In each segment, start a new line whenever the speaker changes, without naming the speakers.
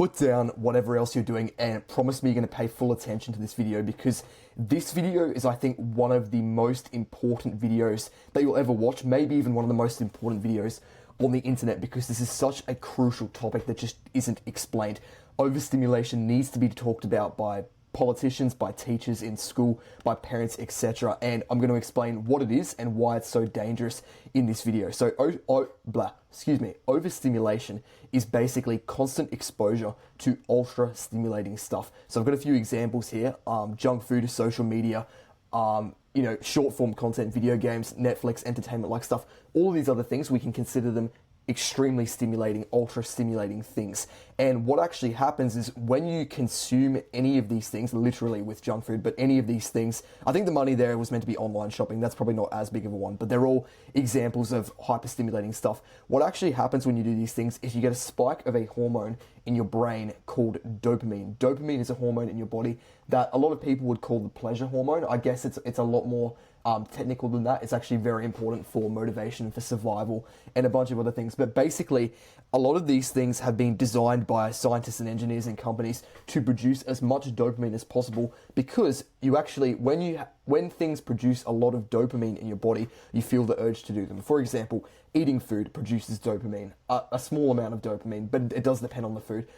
put down whatever else you're doing and promise me you're going to pay full attention to this video, because this video is, I think, one of the most important videos that you'll ever watch, maybe even one of the most important videos on the internet, because this is such a crucial topic that just isn't explained. Overstimulation needs to be talked about by politicians, by teachers in school, by parents, etc. And I'm going to explain what it is and why it's so dangerous in this video. So, overstimulation is basically constant exposure to ultra stimulating stuff. So I've got a few examples here: junk food, social media, short form content, video games, Netflix, entertainment like stuff. All of these other things, we can consider them extremely stimulating, ultra stimulating things. And what actually happens is when you consume any of these things, literally with junk food, but any of these things, I think the money there was meant to be online shopping. That's probably not as big of a one, but they're all examples of hyper stimulating stuff. What actually happens when you do these things is you get a spike of a hormone in your brain called dopamine. Dopamine is a hormone in your body that a lot of people would call the pleasure hormone. I guess it's a lot more technical than that. It's actually very important for motivation, for survival, and a bunch of other things. But basically, a lot of these things have been designed by scientists and engineers and companies to produce as much dopamine as possible, because you actually, when things produce a lot of dopamine in your body, you feel the urge to do them. For example, eating food produces dopamine, a small amount of dopamine, but it does depend on the food.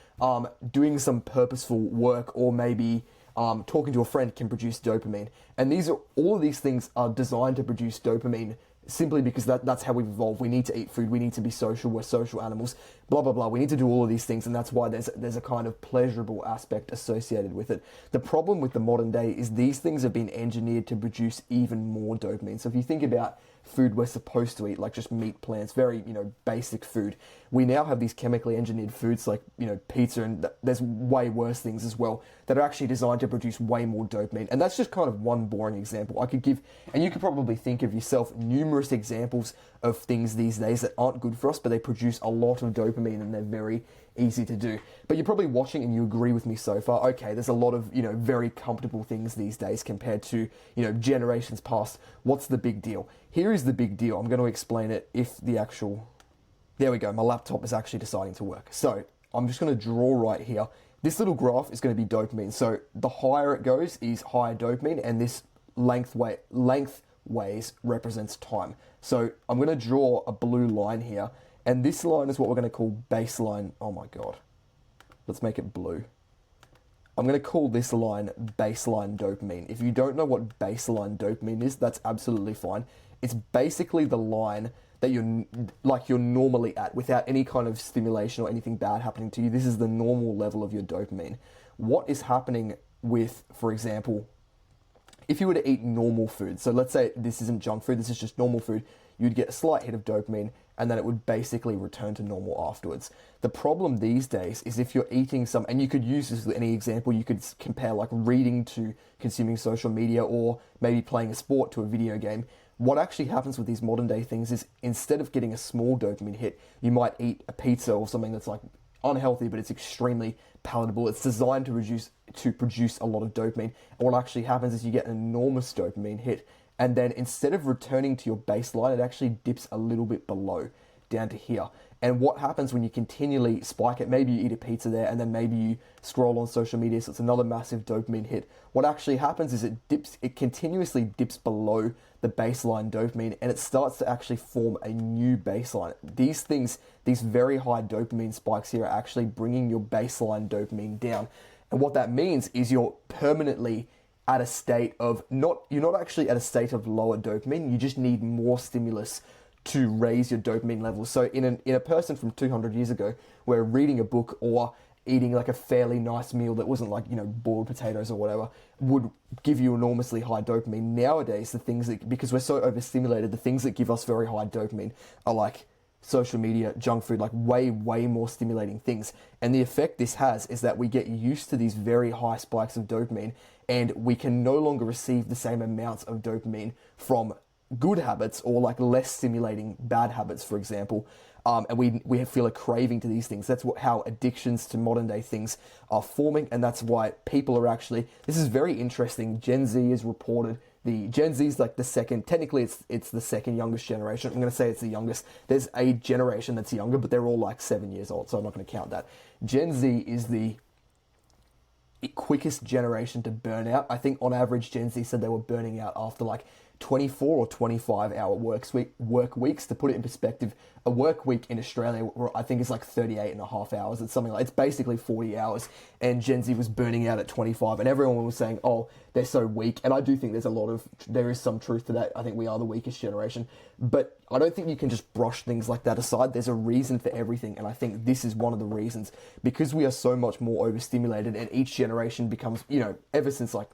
Doing some purposeful work, or maybe talking to a friend, can produce dopamine. And all of these things are designed to produce dopamine simply because that's how we've evolved. We need to eat food, we need to be social, we're social animals, blah, blah, blah. We need to do all of these things, and that's why there's a kind of pleasurable aspect associated with it. The problem with the modern day is these things have been engineered to produce even more dopamine. So if you think about food we're supposed to eat, like just meat, plants, very, basic food, we now have these chemically engineered foods like, pizza, and there's way worse things as well that are actually designed to produce way more dopamine. And that's just kind of one boring example. I could give, and you could probably think of yourself, numerous examples of things these days that aren't good for us, but they produce a lot of dopamine and they're very easy to do. But you're probably watching and you agree with me so far. Okay, there's a lot of, very comfortable things these days compared to, generations past. What's the big deal? Here is the big deal. I'm going to explain it there we go. My laptop is actually deciding to work. So I'm just going to draw right here. This little graph is going to be dopamine. So the higher it goes is higher dopamine, and this lengthways represents time. So I'm going to draw a blue line here, and this line is what we're going to call baseline. Oh my God. Let's make it blue. I'm going to call this line baseline dopamine. If you don't know what baseline dopamine is, that's absolutely fine. It's basically the line that you're normally at without any kind of stimulation or anything bad happening to you. This is the normal level of your dopamine. What is happening with, for example, if you were to eat normal food, so let's say this isn't junk food, this is just normal food, you'd get a slight hit of dopamine, and then it would basically return to normal afterwards. The problem these days is if you're eating and you could use this with any example, you could compare like reading to consuming social media, or maybe playing a sport to a video game. What actually happens with these modern day things is, instead of getting a small dopamine hit, you might eat a pizza or something that's like unhealthy, but it's extremely palatable. It's designed to produce a lot of dopamine. And what actually happens is you get an enormous dopamine hit, and then instead of returning to your baseline, it actually dips a little bit below, down to here. And what happens when you continually spike it, maybe you eat a pizza there, and then maybe you scroll on social media, so it's another massive dopamine hit. What actually happens is it continuously dips below the baseline dopamine, and it starts to actually form a new baseline. These very high dopamine spikes here are actually bringing your baseline dopamine down. And what that means is you're permanently at a state of you're not actually at a state of lower dopamine, you just need more stimulus to raise your dopamine levels. So in a person from 200 years ago, where reading a book or eating like a fairly nice meal that wasn't like, boiled potatoes or whatever, would give you enormously high dopamine. Nowadays, because we're so overstimulated, the things that give us very high dopamine are like social media, junk food, like way, way more stimulating things. And the effect this has is that we get used to these very high spikes of dopamine, and we can no longer receive the same amounts of dopamine from good habits or like less stimulating bad habits, for example. And we feel a craving to these things. That's how addictions to modern day things are forming, and that's why people are actually, this is very interesting, Gen Z has reported the Gen Z is like the second, technically it's the second youngest generation. I'm going to say it's the youngest. There's a generation that's younger, but they're all like 7 years old, so I'm not going to count that. Gen Z is the quickest generation to burn out. I think on average, Gen Z said they were burning out after like 24 or 25 hour work weeks. To put it in perspective, a work week in Australia, I think is like 38 and a half hours. It's something like, it's basically 40 hours. And Gen Z was burning out at 25, and everyone was saying, oh, they're so weak. And I do think there is some truth to that. I think we are the weakest generation, but I don't think you can just brush things like that aside. There's a reason for everything. And I think this is one of the reasons, because we are so much more overstimulated, and each generation becomes, ever since like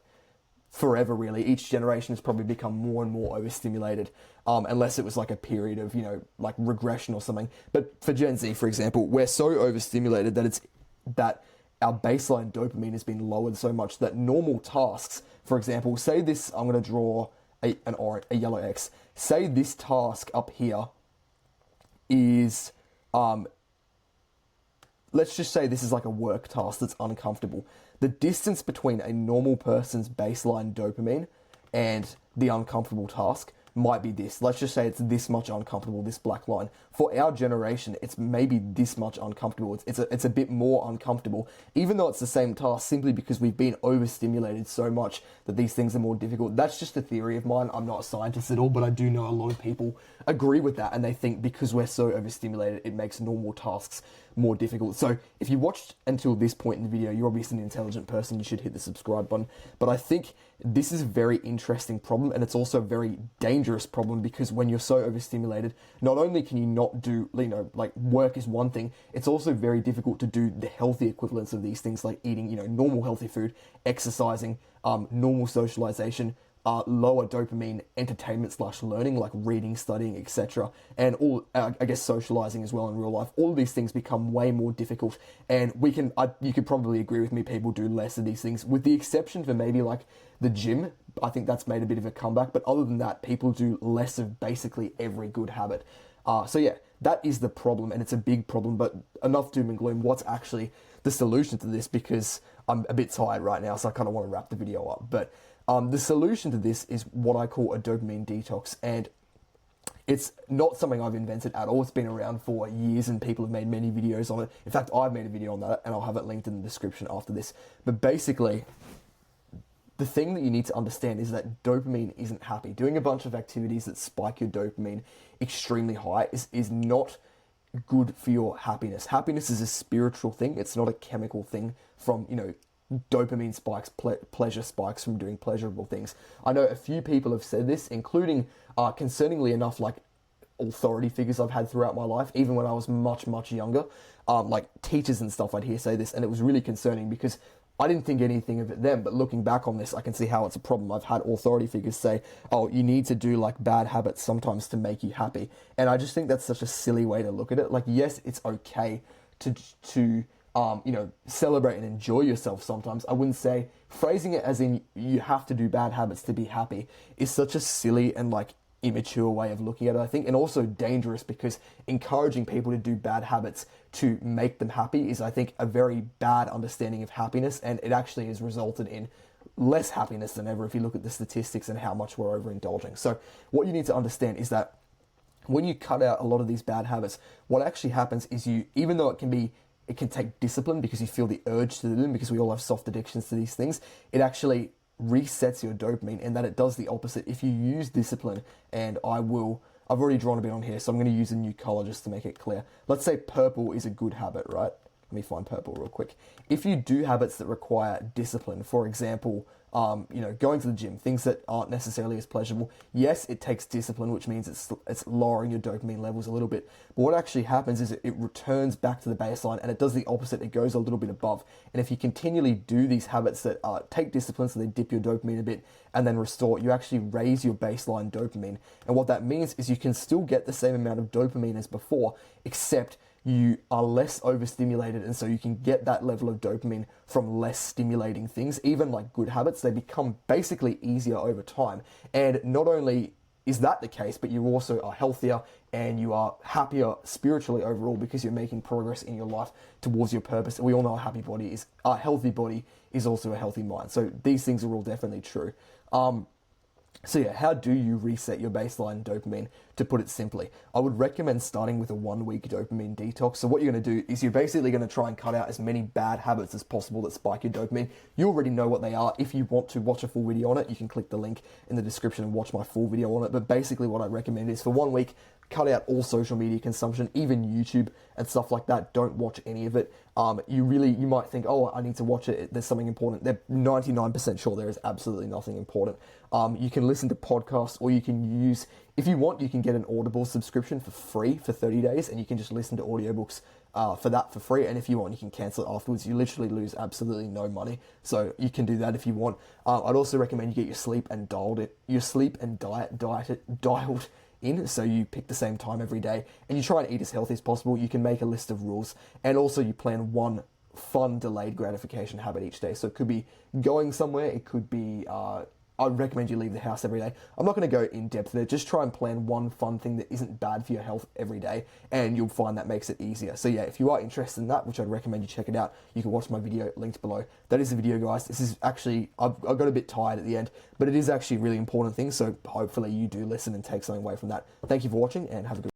forever really, each generation has probably become more and more overstimulated, unless it was like a period of like regression or something. But for Gen Z, for example, we're so overstimulated that our baseline dopamine has been lowered so much that normal tasks, for example, say this, I'm going to draw a yellow X, say this task up here is let's just say this is like a work task that's uncomfortable. The distance between a normal person's baseline dopamine and the uncomfortable task might be this. Let's just say it's this much uncomfortable, this black line. For our generation, it's maybe this much uncomfortable. It's a bit more uncomfortable, even though it's the same task, simply because we've been overstimulated so much that these things are more difficult. That's just a theory of mine. I'm not a scientist at all, but I do know a lot of people agree with that, and they think because we're so overstimulated, it makes normal tasks more difficult. So if you watched until this point in the video, you're obviously an intelligent person, you should hit the subscribe button. But I think this is a very interesting problem, and it's also a very dangerous problem, because when you're so overstimulated, not only can you not do, like work is one thing, it's also very difficult to do the healthy equivalents of these things, like eating, normal healthy food, exercising, normal socialization, lower dopamine entertainment / learning, like reading, studying, etc. And all, I guess, socializing as well in real life. All of these things become way more difficult, and you could probably agree with me, people do less of these things, with the exception for maybe like the gym. I think that's made a bit of a comeback, but other than that, people do less of basically every good habit. So yeah, that is the problem, and it's a big problem, but enough doom and gloom. What's actually the solution to this? Because I'm a bit tired right now, so I kind of want to wrap the video up. But the solution to this is what I call a dopamine detox, and it's not something I've invented at all. It's been around for years, and people have made many videos on it. In fact, I've made a video on that, and I'll have it linked in the description after this. But basically, the thing that you need to understand is that dopamine isn't happy. Doing a bunch of activities that spike your dopamine extremely high is not good for your happiness. Happiness is a spiritual thing. It's not a chemical thing from, dopamine spikes, pleasure spikes from doing pleasurable things. I know a few people have said this, including, concerningly enough, like authority figures I've had throughout my life, even when I was much, much younger. Like teachers and stuff, I'd hear say this, and it was really concerning because I didn't think anything of it then, but looking back on this, I can see how it's a problem. I've had authority figures say, oh, you need to do like bad habits sometimes to make you happy. And I just think that's such a silly way to look at it. Like, yes, it's okay to celebrate and enjoy yourself sometimes. I wouldn't say phrasing it as in you have to do bad habits to be happy is such a silly and like immature way of looking at it, I think, and also dangerous, because encouraging people to do bad habits to make them happy is, I think, a very bad understanding of happiness, and it actually has resulted in less happiness than ever if you look at the statistics and how much we're overindulging. So what you need to understand is that when you cut out a lot of these bad habits, what actually happens is even though it can take discipline because you feel the urge to do them, because we all have soft addictions to these things, it actually resets your dopamine, and that it does the opposite if you use discipline. And I've already drawn a bit on here, so I'm going to use a new color just to make it clear. Let's say purple is a good habit, right? Let me find purple real quick. If you do habits that require discipline, for example, going to the gym, things that aren't necessarily as pleasurable, yes, it takes discipline, which means it's lowering your dopamine levels a little bit. But what actually happens is it returns back to the baseline, and it does the opposite. It goes a little bit above. And if you continually do these habits that take discipline, so they dip your dopamine a bit and then restore, you actually raise your baseline dopamine. And what that means is you can still get the same amount of dopamine as before, except you are less overstimulated, and so you can get that level of dopamine from less stimulating things. Even like good habits, they become basically easier over time. And not only is that the case, but you also are healthier and you are happier spiritually overall, because you're making progress in your life towards your purpose. And we all know a healthy body is also a healthy mind. So these things are all definitely true. So yeah, how do you reset your baseline dopamine? To put it simply, I would recommend starting with a 1 week dopamine detox. So what you're going to do is you're basically going to try and cut out as many bad habits as possible that spike your dopamine. You already know what they are. If you want to watch a full video on it, you can click the link in the description and watch my full video on it. But basically what I recommend is for 1 week, cut out all social media consumption, even YouTube and stuff like that. Don't watch any of it. You might think, oh, I need to watch it. There's something important. They're 99% sure there is absolutely nothing important. You can listen to podcasts, or you can use, if you want, you can get an Audible subscription for free for 30 days, and you can just listen to audiobooks for that for free. And if you want, you can cancel it afterwards. You literally lose absolutely no money. So you can do that if you want. I'd also recommend you get your sleep and dialed in, so you pick the same time every day and you try and eat as healthy as possible. You can make a list of rules, and also you plan one fun delayed gratification habit each day. So it could be going somewhere, it could be I recommend you leave the house every day. I'm not going to go in depth there. Just try and plan one fun thing that isn't bad for your health every day, and you'll find that makes it easier. So yeah, if you are interested in that, which I'd recommend you check it out, you can watch my video linked below. That is the video, guys. This is actually, I got a bit tired at the end, but it is actually a really important thing. So hopefully you do listen and take something away from that. Thank you for watching, and have a good